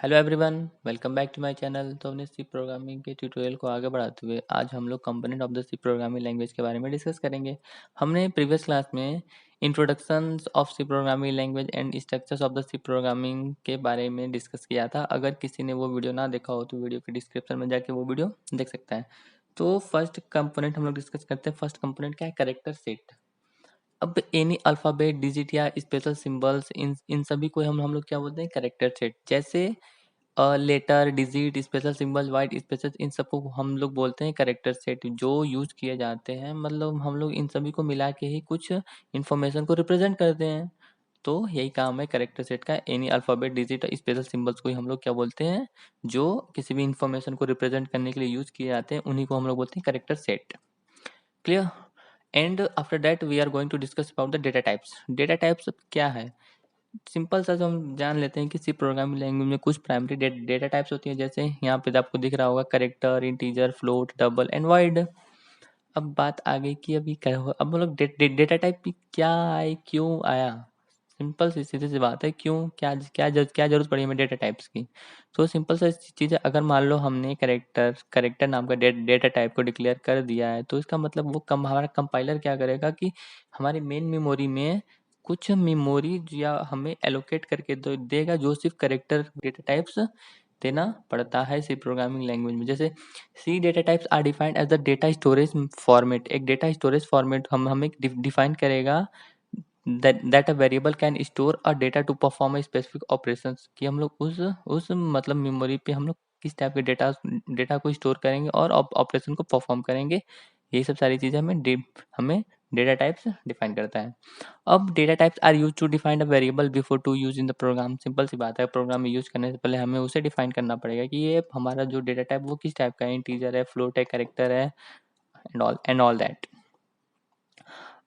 Hello everyone, welcome back to my channel. तो हमने सी programming के ट्यूटोरियल को आगे बढ़ाते हुए आज हम लोग component of the C programming language के बारे में डिस्कस करेंगे। हमने प्रीवियस क्लास में introduction of C programming language and structures of the C programming के बारे में डिस्कस किया था। अगर किसी ने वो वीडियो ना देखा हो तो वीडियो के डिस्क्रिप्शन में जाके वो वीडियो देख सकता है। तो फर्स्ट कंपोनेंट हम लोग डिस्कस करते हैं। फर्स्ट कंपोनेंट क्या है? Character set. अब एनी अल्फ़ाबेट, डिजिट या स्पेशल सिंबल्स इन सभी को हम लोग क्या बोलते हैं? Character set. जैसे letter, digit, special symbol, white spaces, इन सबको हम लोग बोलते हैं कैरेक्टर सेट जो यूज किए जाते हैं। मतलब हम लोग इन सभी को मिला के ही कुछ इंफॉर्मेशन को रिप्रेजेंट करते हैं। तो यही काम है कैरेक्टर सेट का। Any alphabet, digit, special symbols को ही हम लोग क्या बोलते हैं? जो किसी भी इंफॉर्मेशन को रिप्रेजेंट करने के लिए यूज किए जाते हैं, उन्हीं को हम लोग बोलते हैं character set. Clear? And after that we are going to discuss about the data types. Data types क्या है? सिंपल सा जो हम जान लेते हैं कि सी प्रोग्रामिंग लैंग्वेज में कुछ प्राइमरी डेटा टाइप्स होती हैं। जैसे यहाँ पे आपको दिख रहा होगा character, integer, float, double and wide. अब बात आगे की अभी क्या हो, अब हम लोग डेटा टाइप क्या आए, क्यों आया? सिंपल सी सीधी सी बात है, क्यों, क्या जरूरत पड़ी हमें डेटा टाइप्स की? तो सिंपल सा चीज़ है, अगर मान लो हमने करेक्टर नाम का डेटा टाइप को डिक्लेयर कर दिया है, तो इसका मतलब वो हमारा कंपाइलर क्या करेगा कि हमारी मेन मेमोरी में कुछ मेमोरी या हमें एलोकेट करके देगा, जो सिर्फ करेक्टर डेटा टाइप्स देना पड़ता है सी प्रोग्रामिंग लैंग्वेज में। जैसे C data types are defined as the data storage format. एक डेटा स्टोरेज फॉर्मेट हमें डिफाइन करेगा that a variable can store a data to perform a specific operations, कि हम लोग उस मतलब मेमोरी पे हम लोग किस टाइप के डेटा को स्टोर करेंगे और ऑपरेशन को परफॉर्म करेंगे। ये सब सारी चीज़ें हमें डेटा टाइप्स डिफाइन करता है। अब data types are use to define a variable before to use in the program. Simple सी बात है, प्रोग्राम में यूज करने से पहले हमें उसे डिफाइन करना पड़ेगा कि ये हमारा जो डेटा टाइप वो किस टाइप का है, इंटीजर है, फ्लोट है, कैरेक्टर है एंड ऑल दैट।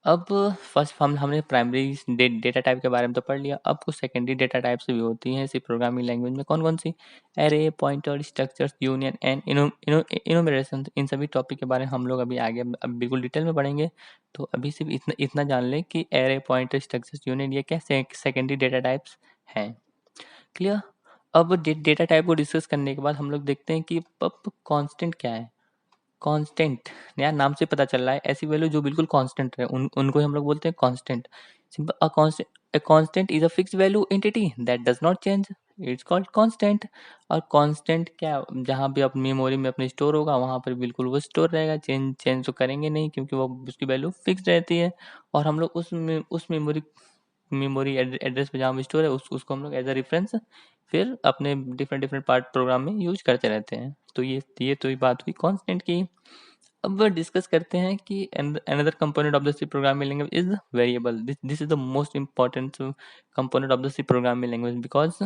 अब फर्स्ट हमने प्राइमरी डेटा टाइप के बारे में तो पढ़ लिया। अब कुछ सेकेंडरी डेटा टाइप्स भी होती हैं इसी प्रोग्रामिंग लैंग्वेज में। कौन कौन सी? Array, pointer, structures, union and enumeration. इन सभी टॉपिक के बारे में हम लोग अभी आगे अब बिल्कुल डिटेल में पढ़ेंगे। तो अभी सिर्फ इतना इतना जान लें कि एरे, पॉइंटर, स्ट्रक्चर्स, यूनियन ये क्या सेकेंडरी डेटा टाइप्स हैं। क्लियर? अब डेटा टाइप को डिस्कस करने के बाद हम लोग देखते हैं कि अब कांस्टेंट क्या है। कांस्टेंट यार नाम से पता चल रहा है, ऐसी वैल्यू जो बिल्कुल कांस्टेंट रहे उनको ही हम लोग बोलते हैं constant. Simple, a constant is a fixed value entity that does not change, it's called constant। और कांस्टेंट क्या, जहाँ भी अपनी मेमोरी में अपने स्टोर होगा वहाँ पर बिल्कुल वो स्टोर रहेगा, चेंज तो करेंगे नहीं क्योंकि वो उसकी वैल्यू फिक्स रहती है। और हम लोग उस मेमोरी एड्रेस पे जहाँ स्टोर है उसको हम लोग एज अ रेफरेंस फिर अपने डिफरेंट डिफरेंट पार्ट प्रोग्राम में यूज करते रहते हैं। तो ये तो बात हुई कांस्टेंट की। अब डिस्कस करते हैं कि another component of the C programming language is variable। This is the most important component of the C programming language because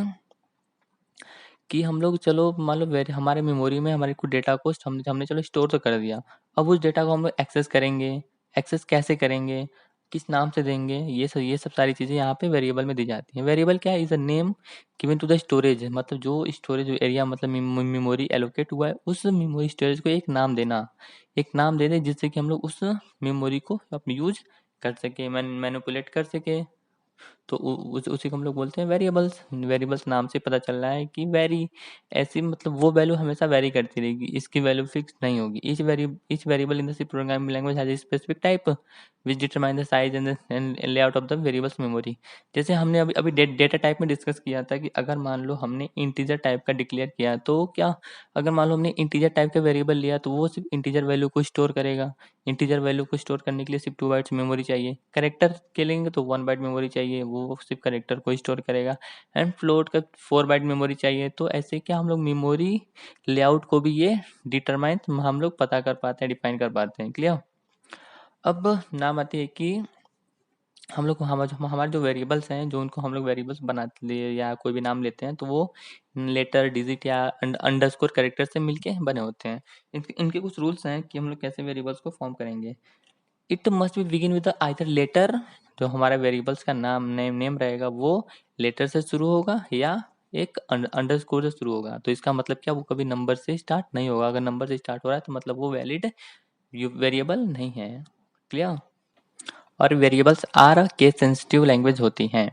कि हम लोग चलो मान लो हमारे मेमोरी में हमारे कुछ डेटा को हमने चलो स्टोर तो कर दिया। अब उस डेटा को हम लोग एक्सेस करेंगे। एक्सेस कैसे करेंगे, किस नाम से देंगे, ये सब सारी चीज़ें यहाँ पे वेरिएबल में दी जाती हैं। वेरिएबल क्या है? Is a name given to the storage. मतलब जो स्टोरेज एरिया मतलब मेमोरी एलोकेट हुआ है उस मेमोरी स्टोरेज को एक नाम देना। एक नाम दे दें जिससे कि हम लोग उस मेमोरी को अपने यूज कर सके, मैनिपुलेट कर सके। तो उसी को हम लोग बोलते हैं वेरिएबल्स। वेरिएबल्स नाम से पता चल रहा है कि वेरी, ऐसी मतलब वो वैल्यू हमेशा वेरी करती रहेगी, इसकी वैल्यू फिक्स नहीं होगी। Each variable in the C programming language has a specific type which determine the size and layout of the variables memory. जैसे हमने अभी अभी डेटा टाइप में डिस्कस किया था कि अगर मान लो हमने इंटीजर टाइप का डिक्लेयर किया तो क्या, अगर मान लो हमने इंटीजर टाइप का वेरिएबल लिया तो वो सिर्फ इंटीजर वैल्यू को स्टोर करेगा। इंटीजर वैल्यू को स्टोर करने के लिए सिर्फ 2 बाइट्स मेमोरी चाहिए। कैरेक्टर के लेंगे तो 1 बाइट मेमोरी चाहिए, वो सिर्फ कैरेक्टर को स्टोर करेगा। एंड फ्लोट का 4 बाइट मेमोरी चाहिए। तो ऐसे क्या हम लोग मेमोरी लेआउट को भी ये डिटरमाइन हम लोग पता कर पाते हैं, डिफाइन कर पाते हैं। क्लियर? अब नाम आती है कि हम लोग हमारे जो वेरिएबल्स हैं, जो उनको हम लोग वेरिएबल्स बनाते लिए या कोई भी नाम लेते हैं तो वो लेटर, डिजिट या अंडरस्कोर कैरेक्टर से मिलके बने होते हैं। इनके कुछ रूल्स हैं कि हम लोग कैसे वेरिएबल्स को फॉर्म करेंगे। It must be begin with either letter, जो हमारा वेरिएबल्स का नेम रहेगा वो लेटर से शुरू होगा या एक अंडरस्कोर से शुरू होगा। तो इसका मतलब क्या, वो कभी नंबर से स्टार्ट नहीं होगा। अगर नंबर से स्टार्ट हो रहा है तो मतलब वो वैलिड वेरिएबल नहीं है। क्लियर? और variables are case sensitive language होती हैं।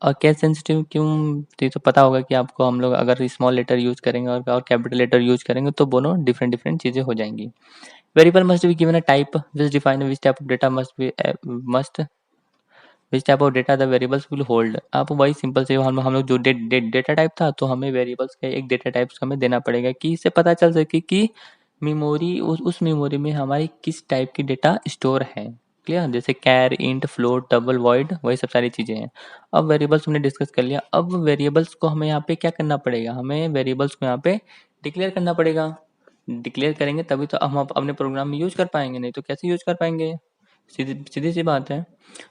और केस सेंसिटिव क्यों, तो ये तो पता होगा कि आपको, हम लोग अगर स्मॉल लेटर यूज करेंगे और कैपिटल लेटर यूज करेंगे तो दोनों डिफरेंट डिफरेंट चीजें हो जाएंगी। Variable must be given a type which define which type of data must which type of data the variables will hold. आप वही सिंपल से हम लोग जो डेटा टाइप था, तो हमें वेरिएबल्स का एक डेटा टाइप्स हमें देना पड़ेगा कि इससे पता चल सके कि मेमोरी, उस मेमोरी में हमारी किस टाइप की डेटा स्टोर है। क्लियर, जैसे कैर, इंट, फ्लोट, डबल, वॉइड, वही सब सारी चीजें हैं। अब वेरिएबल्स हमने डिस्कस कर लिया। अब वेरिएबल्स को हमें यहाँ पे क्या करना पड़ेगा, हमें वेरिएबल्स को यहाँ पे डिक्लेयर करना पड़ेगा। डिक्लेयर करेंगे तभी तो हम अपने प्रोग्राम में यूज कर पाएंगे, नहीं तो कैसे यूज कर पाएंगे, सीधी सीधी सी बात है।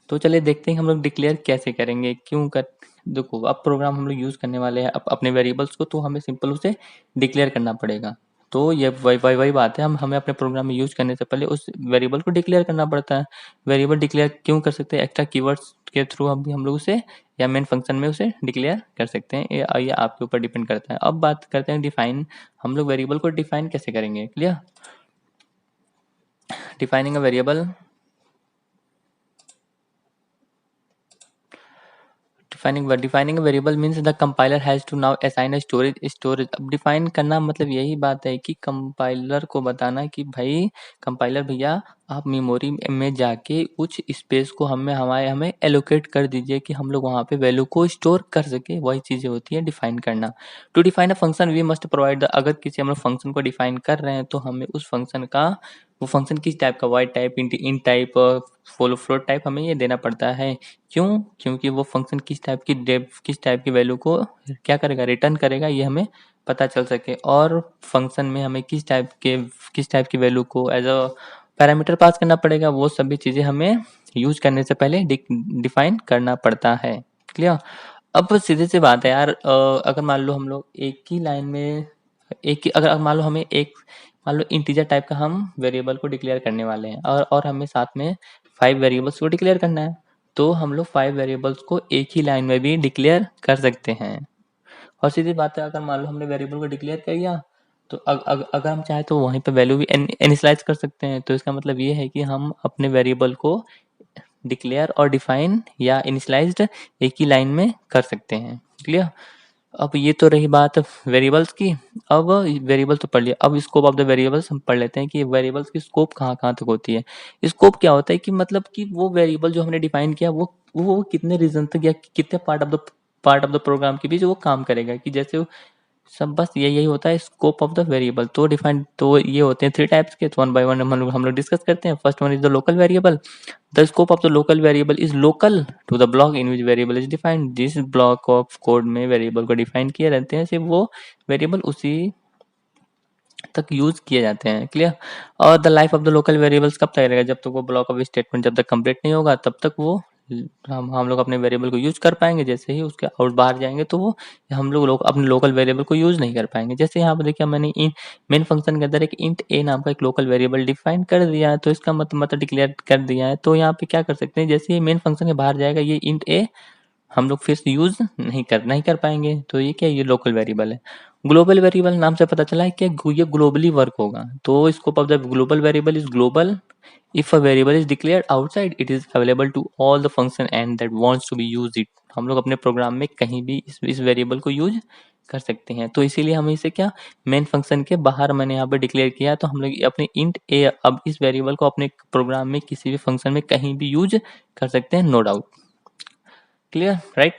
तो चलिए देखते हैं हम लोग डिक्लेयर कैसे करेंगे, क्यों कर। देखो, अब प्रोग्राम हम लोग यूज करने वाले हैं अपने वेरिएबल्स को, तो हमें सिंपल उसे डिक्लेयर करना पड़ेगा। तो ये वही बात है, हम हमें अपने प्रोग्राम में यूज करने से पहले उस वेरिएबल को डिक्लेयर करना पड़ता है। वेरिएबल डिक्लेयर क्यों कर सकते हैं, एक्स्ट्रा कीवर्ड्स के थ्रू हम लोग उसे, या मेन फंक्शन में उसे डिक्लेयर कर सकते हैं। ये आपके ऊपर डिपेंड करता है। अब बात करते हैं डिफाइन, हम लोग वेरिएबल को डिफाइन कैसे करेंगे। Clear, defining a variable, defining a variable means the compiler has to now assign a storage। अब डिफाइन करना मतलब यही बात है कि कंपाइलर को बताना कि भाई, कंपाइलर भैया, आप मेमोरी में जाके कुछ स्पेस को हमें एलोकेट कर दीजिए कि हम लोग वहाँ पे वैल्यू को स्टोर कर सके। वही चीजें होती है डिफाइन करना। To define a function we must provide, अगर किसी हम लोग फंक्शन को डिफाइन कर रहे हैं तो हमें उस फंक्शन का, वो फंक्शन किस टाइप का, वाइड टाइप, इन टाइप, फॉलो फ्लोट टाइप, हमें ये देना पड़ता है। क्यों, क्योंकि वो फंक्शन किस टाइप की वैल्यू को क्या करेगा, रिटर्न करेगा, ये हमें पता चल सके। और फंक्शन में हमें किस टाइप की वैल्यू को एज अ पैरामीटर पास करना पड़ेगा, वो सभी चीजें हमें यूज करने से पहले डिफाइन करना पड़ता है। क्लियर। अब सीधे सी बात है यार, अगर मान लो हम लोग एक ही लाइन में, एक ही, अगर मान लो हमें एक, मान लो इंटीजर टाइप का हम वेरिएबल को डिक्लेयर करने वाले हैं, और हमें साथ में 5 वेरिएबल्स को डिक्लेयर करना है, तो हम लोग 5 वेरिएबल्स को एक ही लाइन में भी डिक्लेयर कर सकते हैं। और सीधी बात है, अगर मान लो हमने वेरिएबल को डिक्लेयर कर दिया, तो अगर हम चाहे तो वहीं पे वैल्यू भी इनिशियलाइज कर सकते हैं। तो इसका मतलब ये है कि हम अपने वेरिएबल को डिक्लेयर और डिफाइन या इनिशियलाइज्ड एक ही लाइन में कर सकते हैं। क्लियर। अब ये तो रही बात वेरिएबल्स की। अब वेरिएबल तो पढ़ लिया, अब स्कोप ऑफ द वेरिएबल्स हम पढ़ लेते हैं कि वेरिएबल्स की स्कोप कहाँ कहाँ तक होती है। स्कोप क्या होता है कि मतलब कि वो वेरिएबल जो हमने डिफाइन किया, वो कितने रीजन तक या कितने पार्ट ऑफ द प्रोग्राम के बीच वो काम करेगा। कि जैसे सब बस यही होता है स्कोप ऑफ द वेरिएबल। तो डिफाइन, तो ये होते हैं 3 टाइप्स के, तो वन बाय वन हम लोग डिस्कस करते हैं। First one is the local variable. The scope of the local variable is local to the block in which variable is defined। जिस ब्लॉक ऑफ कोड में वेरिएबल को define किए रहते हैं, सिर्फ वो वेरिएबल उसी तक यूज किए जाते हैं। क्लियर। और the life of the local variables कब तक रहेगा, जब तक वो ब्लॉक ऑफ स्टेटमेंट जब तक कंप्लीट नहीं होगा, तब तक वो हम लोग अपने वेरिएबल को यूज कर पाएंगे। जैसे ही उसके आउट बाहर जाएंगे तो वो हम लोग अपने लोकल वेरिएबल को यूज नहीं कर पाएंगे। जैसे यहाँ पर देखिए, मैंने मेन फंक्शन के अंदर एक इंट ए नाम का एक लोकल वेरिएबल डिफाइन कर दिया है, तो इसका मतलब डिक्लेयर कर दिया है। तो यहाँ पे क्या कर सकते हैं, जैसे ये मेन फंक्शन के बाहर जाएगा, ये इंट ए हम लोग फिर से यूज नहीं कर पाएंगे। तो ये क्या है, ये लोकल वेरिएबल है। ग्लोबल वेरिएबल नाम से पता चला है कि ये ग्लोबली वर्क होगा। तो scope of the global variable is global if a variable is declared outside it is available to all the function and that wants to be use it. हम लोग अपने प्रोग्राम में कहीं भी इस वेरिएबल को यूज कर सकते हैं। तो इसीलिए हम इसे क्या, मेन फंक्शन के बाहर मैंने यहाँ पे डिक्लेयर किया, तो हम लोग अपने इंट ए, अब इस वेरिएबल को अपने प्रोग्राम में किसी भी फंक्शन में कहीं भी यूज कर सकते हैं, no doubt. Clear, right.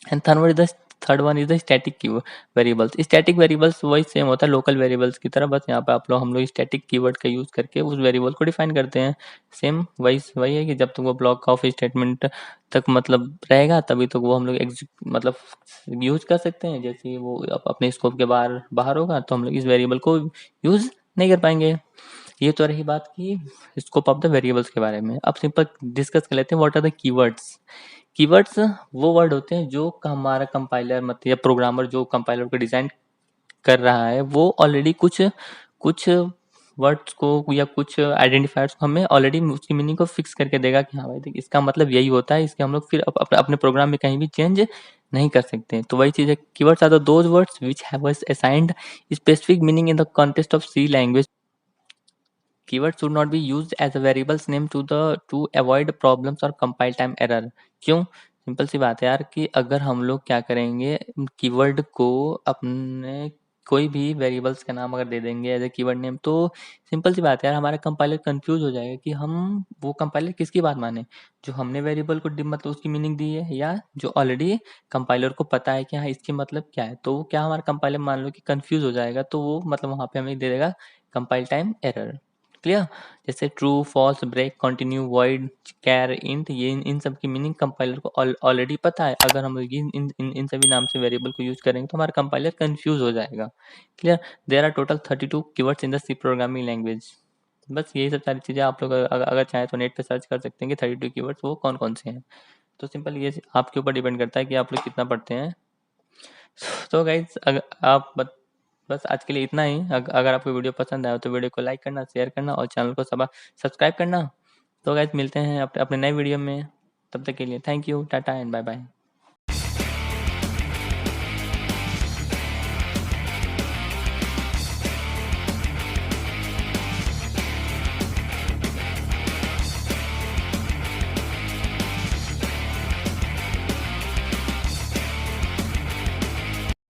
And third one is the static variables. Static variables वही सेम होता है लोकल वेरिएबल्स की तरह, बस यहाँ पे हम लोग स्टैटिक कीवर्ड का यूज करके उस वेरिएबल को डिफाइन करते हैं। सेम वही है कि जब तक वो ब्लॉक ऑफ स्टेटमेंट तक मतलब रहेगा, तभी तक वो हम लोग मतलब यूज कर सकते हैं। जैसे ही वो अपने स्कोप के बाहर होगा, तो हम लोग इस वेरिएबल को यूज नहीं कर पाएंगे। ये तो रही बात की स्कोप ऑफ द वेरिएबल्स के बारे में। अब सिंपल डिस्कस कर लेते हैं what are the keywords. Keywords वो वर्ड होते हैं जो हमारा कंपाइलर मतलब या प्रोग्रामर जो कंपाइलर को डिजाइन कर रहा है, वो ऑलरेडी कुछ वर्ड्स को या कुछ आइडेंटिफायर्स को हमें ऑलरेडी उसकी मीनिंग को फिक्स करके देगा कि हाँ भाई देख, इसका मतलब यही होता है। इसके हम लोग फिर अपने प्रोग्राम में कहीं भी चेंज नहीं कर सकते। तो वही चीज है, keywords are the those words which have assigned specific meaning in the context of C language. Keywords should not be used as a variable's name to avoid problems or compile time error। क्यों? Simple सी बात है यार कि अगर हम लोग क्या करेंगे, कीवर्ड को अपने कोई भी वेरिएबल्स का नाम अगर दे देंगे एज ए कीवर्ड नेम, तो सिंपल सी बात है यार, हमारा कंपाइलर कंफ्यूज हो जाएगा कि हम वो कंपाइलर किसकी बात माने, जो हमने वेरिएबल को मतलब उसकी मीनिंग दी है, या जो ऑलरेडी कंपाइलर को पता है कि हाँ इसकी मतलब क्या है। तो क्या हमारा कंपाइलर मान लो कि कंफ्यूज हो जाएगा, तो वो मतलब वहाँ पे हमें दे देगा कंपाइल टाइम एरर। क्लियर? जैसे true, false, break, continue, void, char, int, ये इन सब की मीनिंग कंपाइलर को ऑलरेडी पता है। अगर हम इन सभी नाम से वेरिएबल को यूज करेंगे तो हमारा कंपाइलर कंफ्यूज हो जाएगा। Clear? There are total 32 keywords in the C programming language. बस यही सब सारी चीज़ें आप लोग अगर चाहें तो नेट पे सर्च कर सकते हैं कि 32 कीवर्ड्स वो कौन कौन से हैं। तो सिंपल ये आपके ऊपर डिपेंड करता है कि आप लोग कितना पढ़ते हैं। तो गाइज अगर आप बस आज के लिए इतना ही। अगर आपको वीडियो पसंद आया तो वीडियो को लाइक करना, शेयर करना और चैनल को सब्सक्राइब करना। तो गाइज मिलते हैं अपने नए वीडियो में। तब तक के लिए thank you, tata and bye bye.